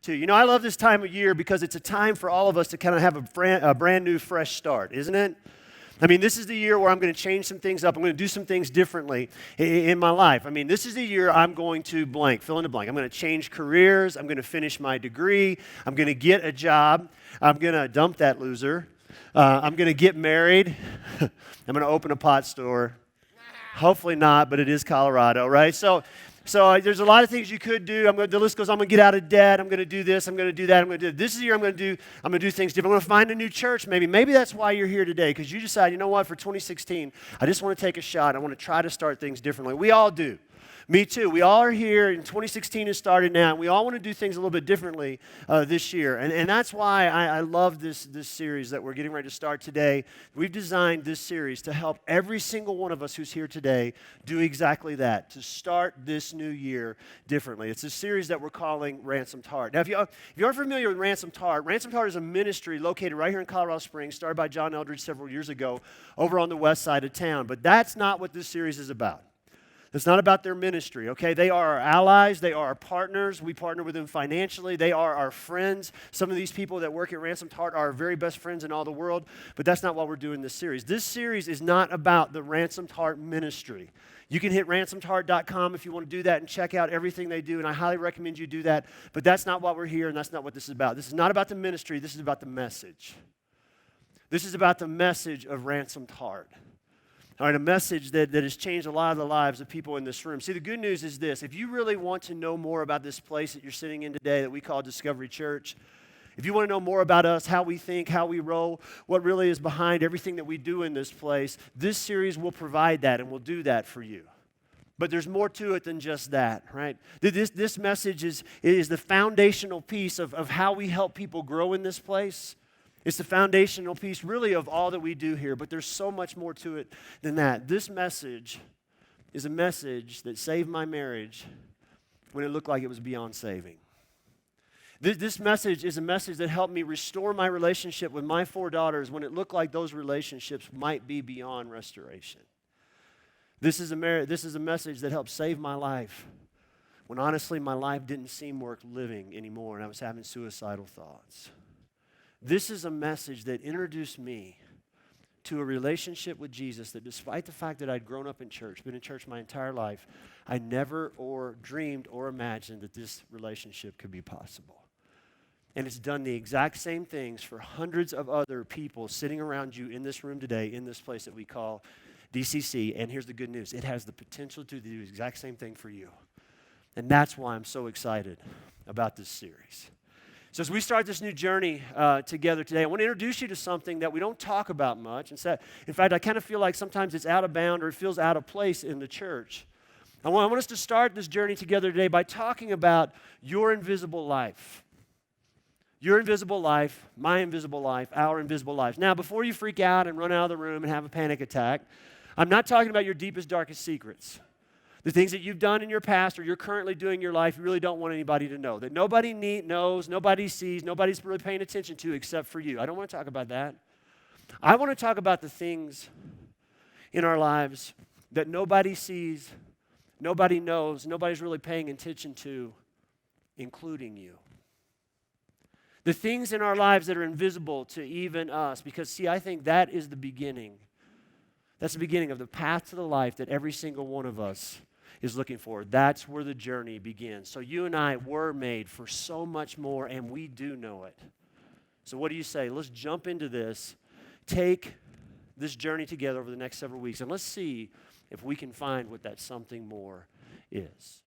too. You know, I love this time of year because it's a time for all of us to kind of have a brand new, fresh start, isn't it? I mean, this is the year where I'm going to change some things up. I'm going to do some things differently in my life. I mean, this is the year I'm going to blank, fill in the blank. I'm going to change careers. I'm going to finish my degree. I'm going to get a job. I'm going to dump that loser. I'm going to get married. I'm going to open a pot store. Hopefully not, but it is Colorado, right? So there's a lot of things you could do. The list goes, I'm going to get out of debt. I'm going to do this. I'm going to do that. I'm going to do this. This is the year I'm going to do things different. I'm going to find a new church maybe. Maybe that's why you're here today, because you decide, you know what, for 2016, I just want to take a shot. I want to try to start things differently. We all do. Me too. We all are here, and 2016 has started now, and we all want to do things a little bit differently this year. And that's why I love this series that we're getting ready to start today. We've designed this series to help every single one of us who's here today do exactly that, to start this new year differently. It's a series that we're calling Ransomed Heart. Now, if you aren't familiar with Ransomed Heart is a ministry located right here in Colorado Springs, started by John Eldridge several years ago over on the west side of town. But that's not what this series is about. It's not about their ministry, okay? They are our allies. They are our partners. We partner with them financially. They are our friends. Some of these people that work at Ransomed Heart are our very best friends in all the world, but that's not why we're doing this series. This series is not about the Ransomed Heart ministry. You can hit ransomedheart.com if you want to do that and check out everything they do, and I highly recommend you do that, but that's not why we're here, and that's not what this is about. This is not about the ministry. This is about the message. This is about the message of Ransomed Heart. All right, a message that has changed a lot of the lives of people in this room. See, the good news is this. If you really want to know more about this place that you're sitting in today that we call Discovery Church, if you want to know more about us, how we think, how we roll, what really is behind everything that we do in this place, this series will provide that and will do that for you. But there's more to it than just that, right? This message is the foundational piece of how we help people grow in this place. It's the foundational piece, really, of all that we do here, but there's so much more to it than that. This message is a message that saved my marriage when it looked like it was beyond saving. This message is a message that helped me restore my relationship with my 4 daughters when it looked like those relationships might be beyond restoration. This is a message that helped save my life when honestly my life didn't seem worth living anymore and I was having suicidal thoughts. This is a message that introduced me to a relationship with Jesus that despite the fact that I'd grown up in church, been in church my entire life, I never dreamed or imagined that this relationship could be possible. And it's done the exact same things for hundreds of other people sitting around you in this room today, in this place that we call DCC. And here's the good news. It has the potential to do the exact same thing for you. And that's why I'm so excited about this series. So as we start this new journey together today, I want to introduce you to something that we don't talk about much. In fact, I kind of feel like sometimes it's out of bound or it feels out of place in the church. I want us to start this journey together today by talking about your invisible life. Your invisible life, my invisible life, our invisible lives. Now, before you freak out and run out of the room and have a panic attack, I'm not talking about your deepest, darkest secrets. The things that you've done in your past or you're currently doing in your life, you really don't want anybody to know. That nobody knows, nobody sees, nobody's really paying attention to except for you. I don't want to talk about that. I want to talk about the things in our lives that nobody sees, nobody knows, nobody's really paying attention to, including you. The things in our lives that are invisible to even us. Because, see, I think that is the beginning. That's the beginning of the path to the life that every single one of us is looking for. That's where the journey begins. So you and I were made for so much more, and we do know it. So what do you say? Let's jump into this, take this journey together over the next several weeks, and let's see if we can find what that something more is.